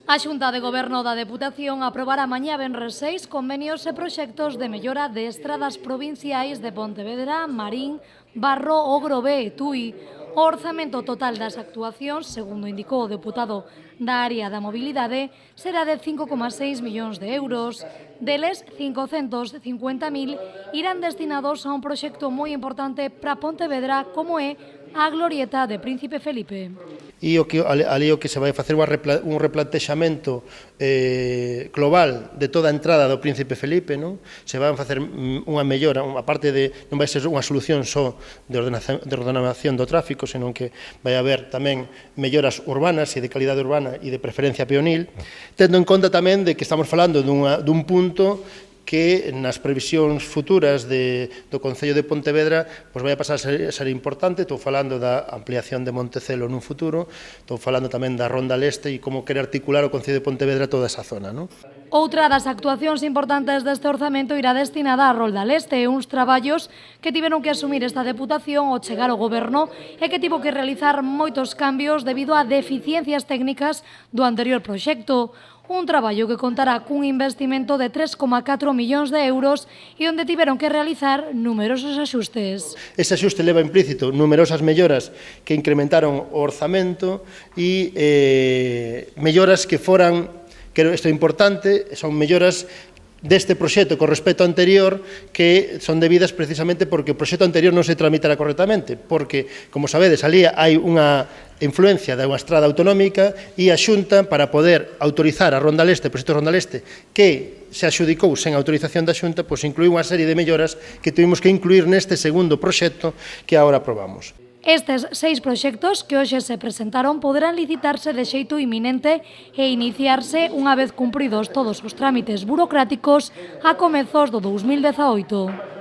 A Xunta de Goberno da Deputación aprobará mañá venres 6 convenios e proxectos de mellora de estradas provinciais de Pontevedra, Marín, Barro, Ogrove e Tui. O orzamento total das actuacións, segundo indicou o deputado da área da mobilidade, será de 5,6 millóns de euros. Deles, 550.000 irán destinados a un proxecto moi importante para Pontevedra como é a glorieta de Príncipe Felipe. E ali o que se vai facer un replantexamento global de toda a entrada do Príncipe Felipe, non? Se vai facer unha mellora, a parte de non vai ser unha solución só de ordenación do tráfico, senón que vai haber tamén melloras urbanas e de calidade urbana e de preferencia peonil, tendo en conta tamén de que estamos falando dun punto que nas previsións futuras do Concello de Pontevedra vai a pasar a ser importante. Estou falando da ampliación de Montecelo nun futuro, estou falando tamén da Ronda Leste e como quere articular o Concello de Pontevedra toda esa zona, non? Outra das actuacións importantes deste orzamento irá destinada á Rolda Leste e uns traballos que tiveron que asumir esta Deputación ao chegar ao Goberno e que tivo que realizar moitos cambios debido a deficiencias técnicas do anterior proxecto. Un traballo que contará cun investimento de 3,4 millóns de euros e onde tiveron que realizar numerosos axustes. Ese axuste leva implícito numerosas melloras que incrementaron o orzamento e melloras que foran, que isto é importante, son melloras deste proxecto con respecto ao anterior que son debidas precisamente porque o proxecto anterior non se tramitara correctamente, porque, como sabedes, ali hai unha influencia da unha estrada autonómica e a Xunta, para poder autorizar a Ronda Leste, o proxecto Ronda Leste, que se adxudicou sen autorización da Xunta, pois incluiu unha serie de melloras que tuvimos que incluir neste segundo proxecto que agora aprobamos. Estes 6 proxectos que hoxe se presentaron poderán licitarse de xeito inminente e iniciarse unha vez cumpridos todos os trámites burocráticos a comezos do 2018.